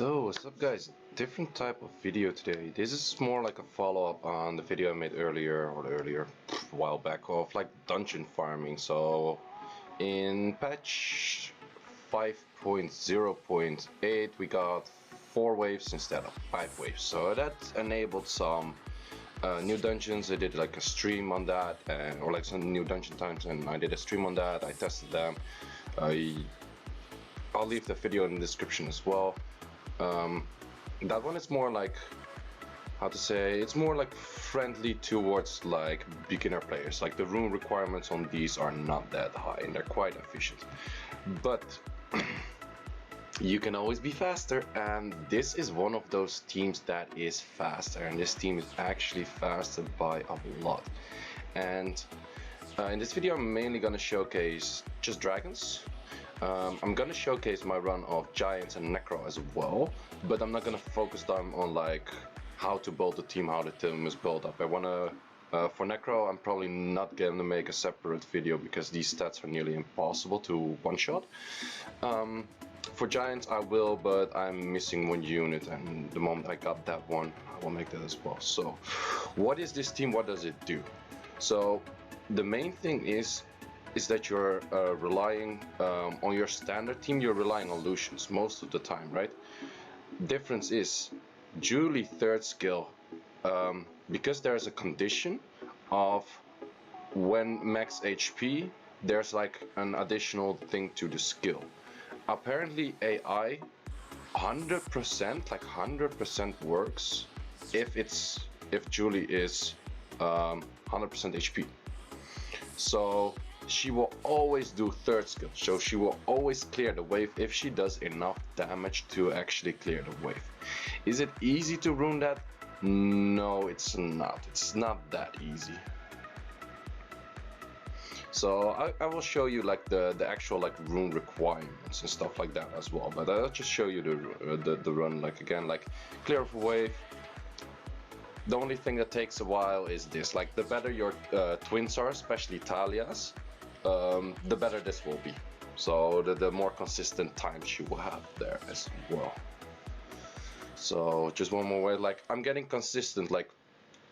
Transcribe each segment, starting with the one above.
So what's up guys, different type of video today. This is more like a follow-up on the video I made earlier a while back of like dungeon farming. So in patch 5.0.8 we got 4 waves instead of 5 waves, so that enabled some new dungeons. I did like a stream on that, or like some new dungeon times, and I did a stream on that. I tested them. I'll leave the video in the description as well. That one is more like, how to say, it's more like friendly towards like beginner players. Like the rune requirements on these are not that high and they're quite efficient, but you can always be faster, and this is one of those teams that is faster, and this team is actually faster by a lot. And in this video I'm mainly gonna showcase just dragons. I'm gonna showcase my run of giants and necro as well, but I'm not gonna focus them on like how to build the team, how the team is built up. I wanna for necro I'm probably not gonna make a separate video because these stats are nearly impossible to one-shot. For giants I will, but I'm missing one unit, and the moment I got that one I will make that as well. So what is this team, what does it do? So the main thing is that you're relying on your standard team, you're relying on Lucians most of the time, right? Difference is Julie third skill, because there's a condition of when max HP, there's like an additional thing to the skill. Apparently AI 100%, like 100% works if Julie is 100% HP. So she will always do third skill, so she will always clear the wave if she does enough damage to actually clear the wave. Is it easy to rune that? No, it's not. It's not that easy. So I will show you like the actual like rune requirements and stuff like that as well, but I'll just show you the run, like again, like clear of a wave. The only thing that takes a while is this, like the better your twins are, especially Talia's, the better this will be. So the more consistent times you will have there as well. So just one more way, like I'm getting consistent like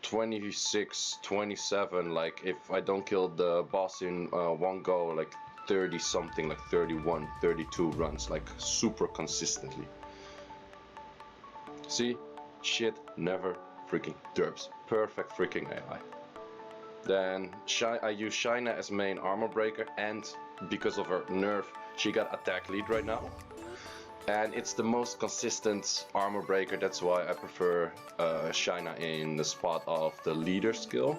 26, 27, like if I don't kill the boss in one go, like 30 something, like 31, 32 runs, like super consistently. See, shit never freaking derps. Perfect freaking AI. Then I use Shaina as main armor breaker, and because of her nerf she got attack lead right now, and it's the most consistent armor breaker. That's why I prefer Shaina in the spot of the leader skill,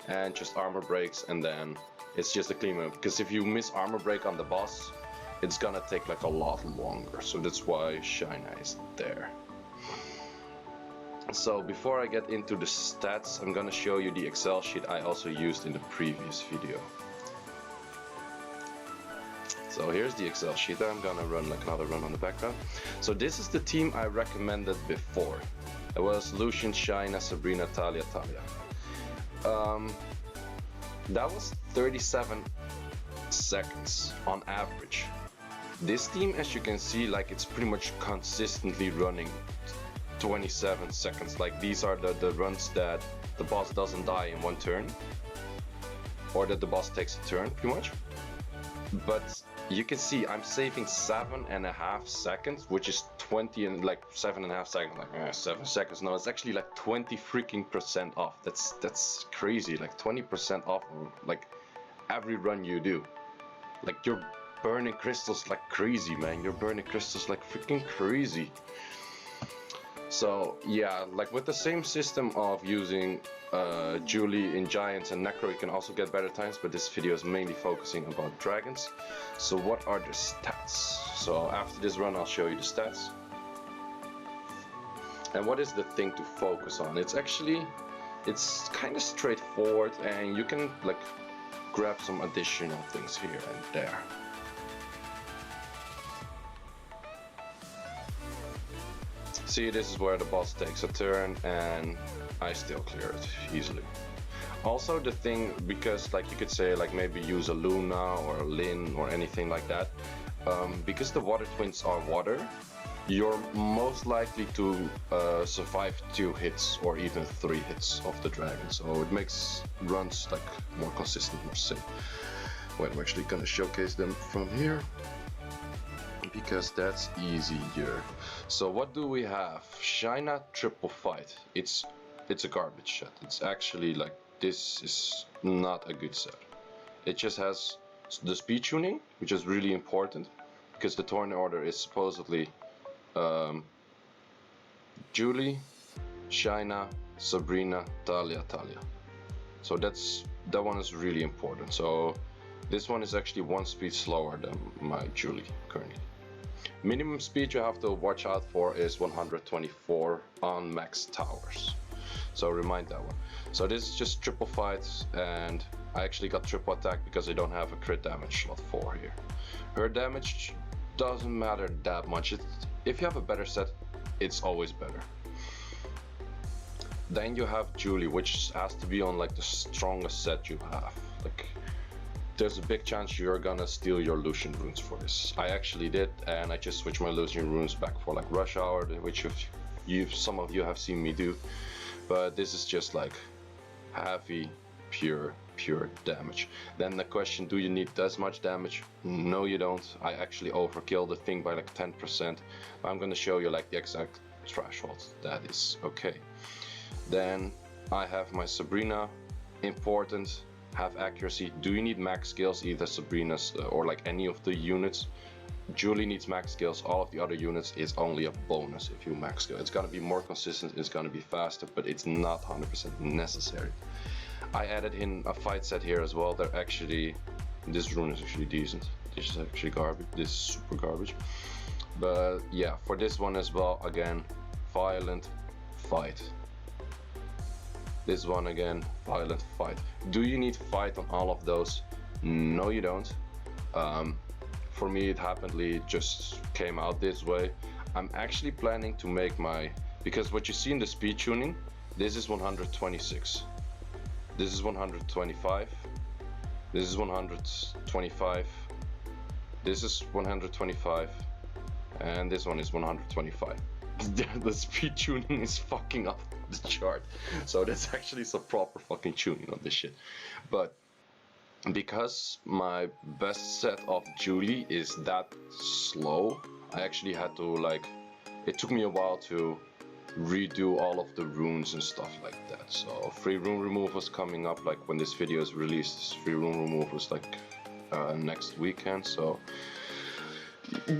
and just armor breaks, and then it's just a clean up, because if you miss armor break on the boss it's gonna take like a lot longer, so that's why Shaina is there. So before I get into the stats, I'm gonna show you the Excel sheet I also used in the previous video. So here's the Excel sheet. I'm gonna run like another run on the background. So this is the team I recommended before. It was Lucian, Shaina, Sabrina, Talia. That was 37 seconds on average. This team, as you can see, like it's pretty much consistently running 27 seconds. Like these are the runs that the boss doesn't die in one turn, or that the boss takes a turn pretty much. But you can see I'm saving 7.5 seconds, which is 20, and like 7.5 seconds, like 7 seconds. No, it's actually like 20 freaking % off. That's crazy. Like 20% off like every run you do. Like you're burning crystals like crazy, man. You're burning crystals like freaking crazy. So yeah, like with the same system of using Julie in giants and necro, you can also get better times, but this video is mainly focusing about dragons. So what are the stats? So after this run I'll show you the stats. And what is the thing to focus on? It's kind of straightforward, and you can like grab some additional things here and there. See, this is where the boss takes a turn and I still clear it easily. Also the thing, because like you could say like maybe use a Luna or a Lin or anything like that, because the water twins are water, you're most likely to survive 2 hits or even 3 hits of the dragon. So it makes runs like more consistent, more safe. Wait, I'm actually gonna showcase them from here because that's easier. So what do we have? China triple fight. It's a garbage set. It's actually like, this is not a good set. It just has the speed tuning, which is really important because the turn order is supposedly Julie, China, Sabrina, Talia. So that one is really important. So this one is actually 1 speed slower than my Julie currently. Minimum speed you have to watch out for is 124 on max towers. So remind that one. So this is just triple fights, and I actually got triple attack because I don't have a crit damage slot 4 here. Her damage doesn't matter that much. If you have a better set, it's always better. Then you have Julie, which has to be on like the strongest set you have. Like, there's a big chance you're gonna steal your Lucian runes for this. I actually did, and I just switched my Lucian runes back for like Rush Hour, which some of you have seen me do. But this is just like heavy, pure damage. Then the question, do you need this much damage? No, you don't. I actually overkill the thing by like 10%. I'm gonna show you like the exact threshold. That is okay. Then I have my Sabrina, important. Have accuracy. Do you need max skills? Either Sabrina's or like any of the units. Julie needs max skills. All of the other units is only a bonus if you max skill. It's gonna be more consistent, it's gonna be faster, but it's not 100% necessary. I added in a fight set here as well. They're actually, this rune is actually decent. This is actually garbage. This is super garbage. But yeah, for this one as well, again, violent fight. This one again, violent fight. Do you need fight on all of those? No, you don't. For me, it happenly just came out this way. I'm actually planning to make because what you see in the speed tuning, this is 126. This is 125. This is 125. This is 125. And this one is 125. The speed tuning is fucking up the chart. So that's actually some proper fucking tuning on this shit. But because my best set of Julie is that slow, I actually had to like, it took me a while to redo all of the runes and stuff like that. So free rune removal is coming up, like when this video is released, free rune removal is like next weekend. So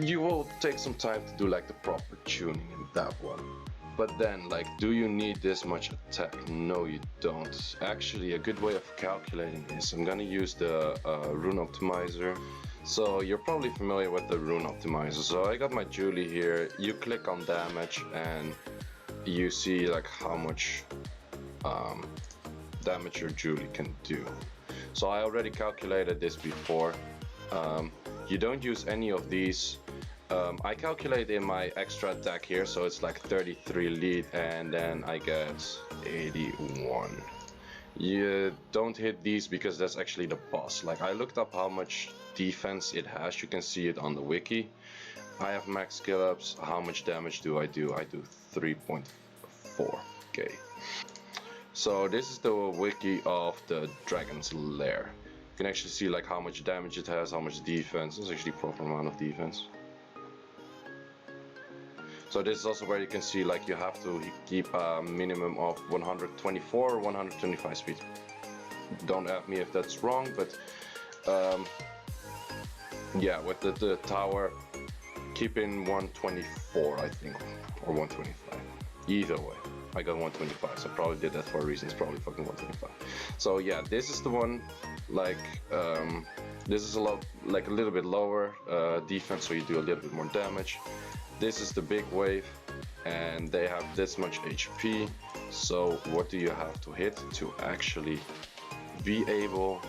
you will take some time to do like the proper tuning in that one. But then, like, do you need this much attack? No, you don't. Actually, a good way of calculating is I'm gonna use the rune optimizer. So you're probably familiar with the rune optimizer. So I got my Julie here. You click on damage and you see like how much damage your Julie can do. So I already calculated this before. You don't use any of these. I calculate in my extra attack here, so it's like 33 lead, and then I get 81. You don't hit these because that's actually the boss. Like, I looked up how much defense it has. You can see it on the wiki. I have max skill ups. How much damage do? I do 3.4k. So this is the wiki of the Dragon's Lair. You can actually see like how much damage it has, how much defense. It's actually proper amount of defense. So this is also where you can see like you have to keep a minimum of 124 or 125 speed. Don't ask me if that's wrong, but yeah, with the tower, keep in 124 I think, or 125. Either way, I got 125, so probably did that for a reason. It's probably fucking 125. So yeah, this is the one. Like this is a little bit lower defense, so you do a little bit more damage. This is the big wave, and they have this much HP. So what do you have to hit to actually be able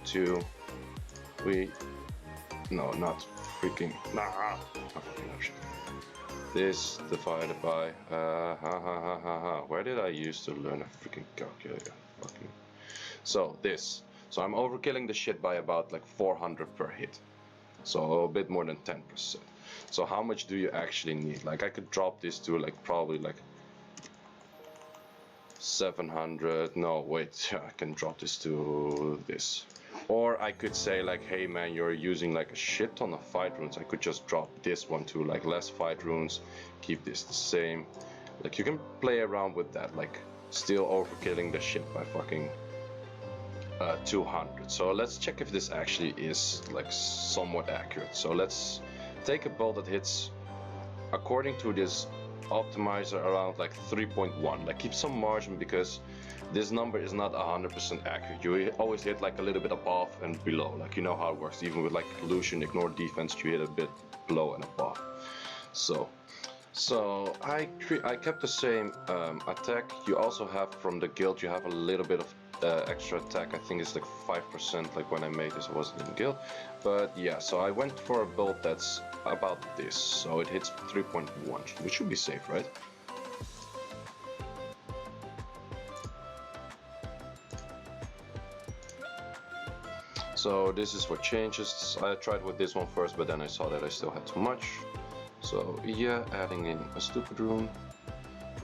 to this divided by where did I used to learn a freaking calculator? So this. So I'm overkilling the shit by about like 400 per hit. So a bit more than 10%. So how much do you actually need? Like I could drop this to like probably like 700. No, wait, I can drop this to this. Or I could say like, hey man, you're using like a shit ton of fight runes. I could just drop this one to like less fight runes, keep this the same. Like you can play around with that, like still overkilling the shit by fucking 200. So let's check if this actually is like somewhat accurate. So let's take a build that hits, according to this optimizer, around like 3.1. Like keep some margin because this number is not 100% accurate. You always hit like a little bit above and below. Like you know how it works. Even with like Lucian, ignore defense, you hit a bit below and above. So I kept the same attack. You also have from the guild, you have a little bit of extra attack. I think it's like 5%. Like when I made this, I wasn't in guild, but yeah. So I went for a build that's about this. So it hits 3.1, which should be safe, right? So this is what changes. I tried with this one first, but then I saw that I still had too much. So yeah, adding in a stupid rune,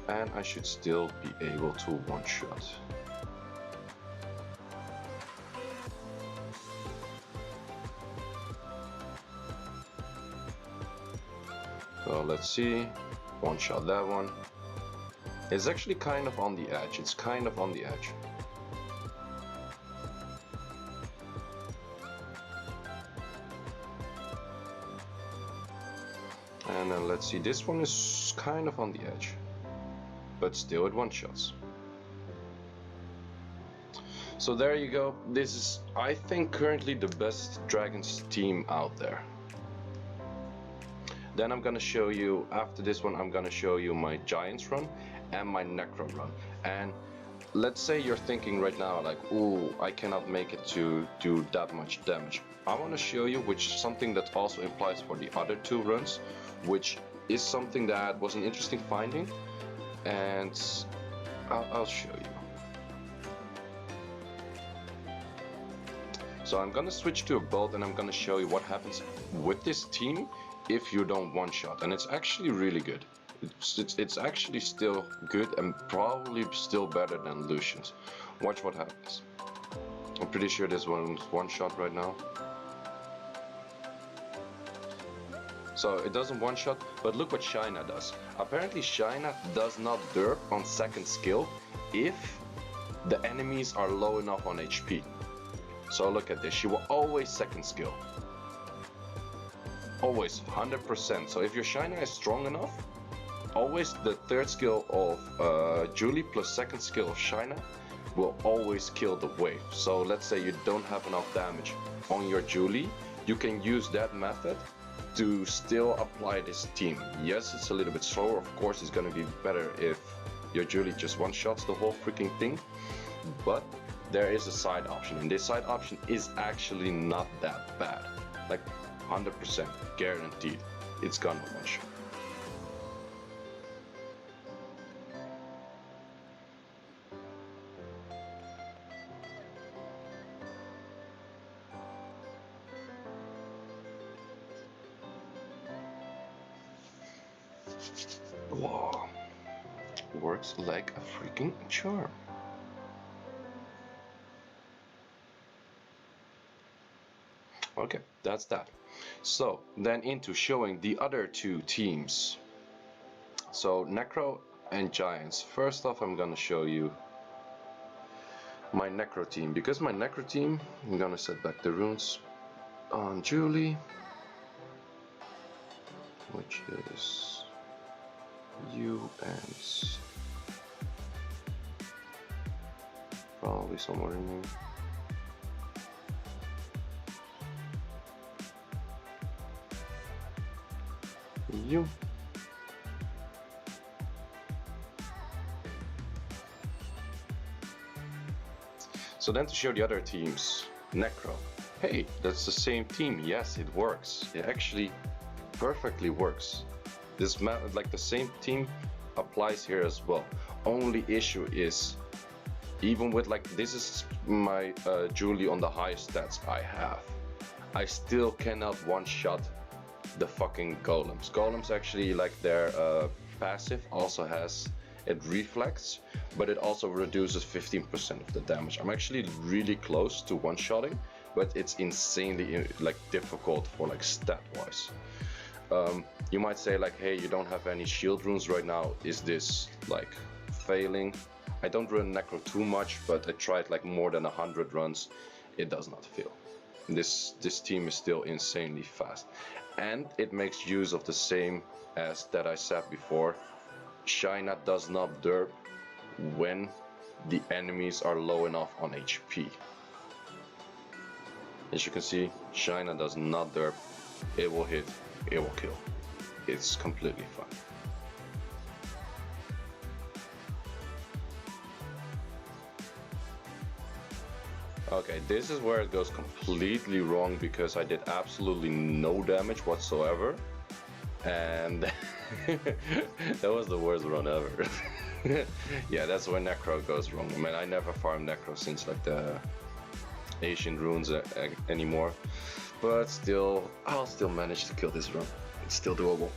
and I should still be able to one-shot. So let's see, one-shot that one. It's actually kind of on the edge. It's kind of on the edge. And then let's see, this one is kind of on the edge, but still it one-shots. So there you go. This is, I think, currently the best Dragons team out there. Then I'm gonna show you, after this one, I'm gonna show you my Giants run and my Necro run. And let's say you're thinking right now like, ooh, I cannot make it to do that much damage. I wanna show you, which something that also implies for the other two runs, which is something that was an interesting finding, and I'll show you. So I'm gonna switch to a build and I'm gonna show you what happens with this team if you don't one-shot, and it's actually really good. It's actually still good and probably still better than Lucian's. Watch what happens. I'm pretty sure this one's one-shot right now. So it doesn't one-shot, but look what Shaina does. Apparently Shaina does not derp on second skill if the enemies are low enough on HP. So look at this, she will always second skill. Always, 100%. So if your Shaina is strong enough, always the third skill of Julie plus second skill of Shaina will always kill the wave. So let's say you don't have enough damage on your Julie, you can use that method to still apply this team. Yes, it's a little bit slower. Of course, it's gonna be better if your Julie just one-shots the whole freaking thing, but there is a side option, and this side option is actually not that bad. Like 100% guaranteed, it's gonna one-shot. Whoa, works like a freaking charm. Okay, that's that. So then into showing the other two teams. So Necro and Giants. First off, I'm gonna show you my Necro team, because my Necro team, I'm gonna set back the runes on Julie, which is you and probably somewhere in here. You. So then to show the other teams, Necro. Hey, that's the same team. Yes, it works. It actually perfectly works. This map, like the same team applies here as well. Only issue is, even with like, this is my Julie on the highest stats I have, I still cannot one-shot the fucking golems. Golems actually, like their passive also has it reflects, but it also reduces 15% of the damage. I'm actually really close to one-shotting, but it's insanely like difficult for like stat wise. You might say like, hey, you don't have any shield runes right now, is this like failing? I don't run Necro too much, but I tried like more than 100 runs. It does not fail. This team is still insanely fast, and it makes use of the same as that I said before. China does not derp when the enemies are low enough on HP. As you can see, China does not derp. It will hit, it will kill. It's completely fine. Okay, this is where it goes completely wrong because I did absolutely no damage whatsoever. And that was the worst run ever. Yeah, that's where Necro goes wrong. I mean, I never farmed Necro since like the Asian runes anymore. But still, I'll still manage to kill this run. It's still doable.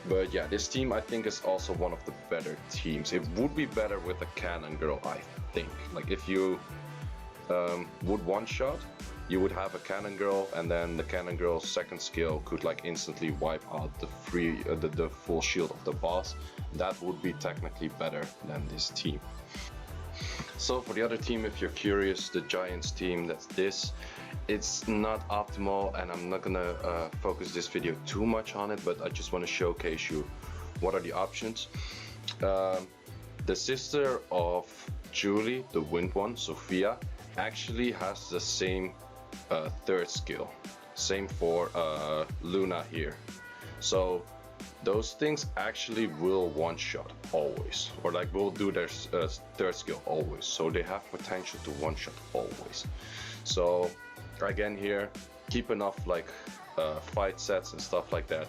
But yeah, this team I think is also one of the better teams. It would be better with a cannon girl, I think. Like if you would one-shot, you would have a cannon girl, and then the cannon girl's second skill could like instantly wipe out the full shield of the boss. That would be technically better than this team. So for the other team, if you're curious, the Giants team, that's this. It's not optimal, and I'm not gonna focus this video too much on it, but I just want to showcase you what are the options. The sister of Julie, the wind one, Sophia, actually has the same third skill. Same for Luna here. So those things actually will one-shot always, or like will do their third skill always. So they have potential to one-shot always. So again here, keep enough like fight sets and stuff like that,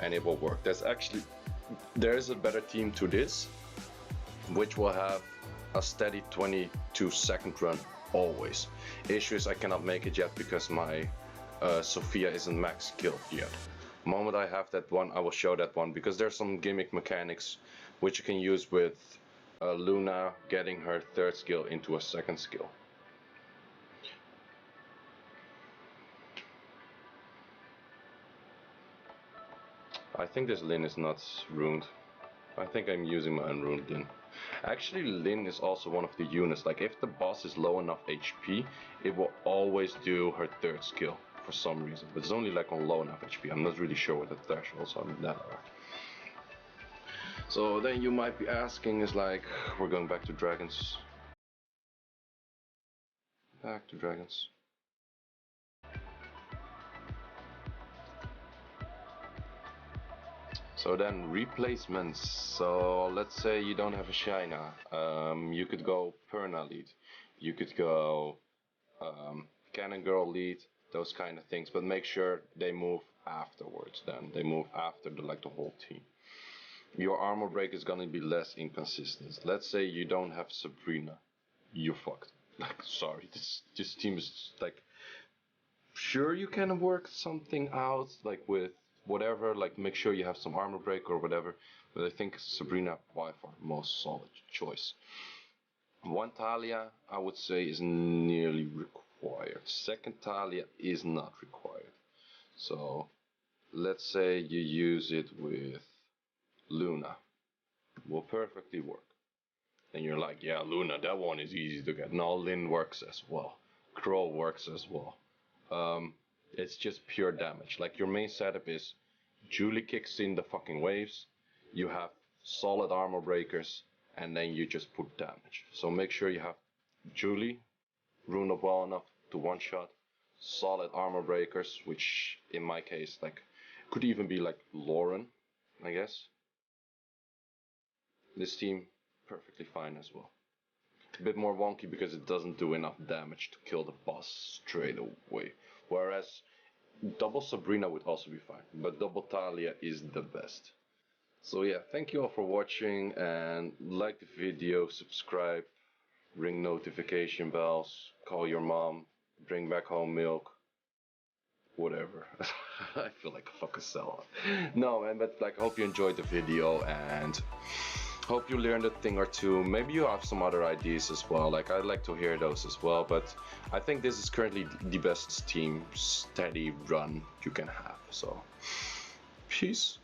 and it will work. There is a better team to this, which will have a steady 22-second run always. Issue is I cannot make it yet because my Sophia isn't max skilled yet. The moment I have that one, I will show that one, because there's some gimmick mechanics which you can use with Luna getting her third skill into a second skill. I think this Lin is not runed. I think I'm using my unruned Lin. Actually, Lin is also one of the units. Like if the boss is low enough HP, it will always do her third skill for some reason. But it's only like on low enough HP. I'm not really sure what the thresholds on that are. So then you might be asking, is like, we're going back to dragons. Back to dragons. So then replacements. So let's say you don't have a China. You could go Perna lead. You could go Cannon Girl lead, those kind of things. But make sure they move afterwards. Then they move after the whole team. Your armor break is gonna be less inconsistent. Let's say you don't have Sabrina. You're fucked. Like, sorry, this team is like. Sure, you can work something out like with whatever, like make sure you have some armor break or whatever, but I think Sabrina by far most solid choice. One Talia I would say is nearly required. Second Talia is not required. So let's say you use it with Luna. Will perfectly work. And you're like, yeah, Luna, that one is easy to get. No, Lin works as well. Crow works as well. It's just pure damage. Like your main setup is Julie kicks in the fucking waves, you have solid armor breakers, and then you just put damage. So make sure you have Julie rune up well enough to one shot, solid armor breakers, which in my case like could even be like Lauren, I guess. This team perfectly fine as well. A bit more wonky because it doesn't do enough damage to kill the boss straight away. Whereas double Sabrina would also be fine, but double Talia is the best. So yeah, thank you all for watching, and like the video, subscribe, ring notification bells, call your mom, bring back home milk, whatever. I feel like a fucking sellout. No, man, but like, I hope you enjoyed the video and hope you learned a thing or two. Maybe you have some other ideas as well. Like, I'd like to hear those as well. But I think this is currently the best team steady run you can have. So, peace.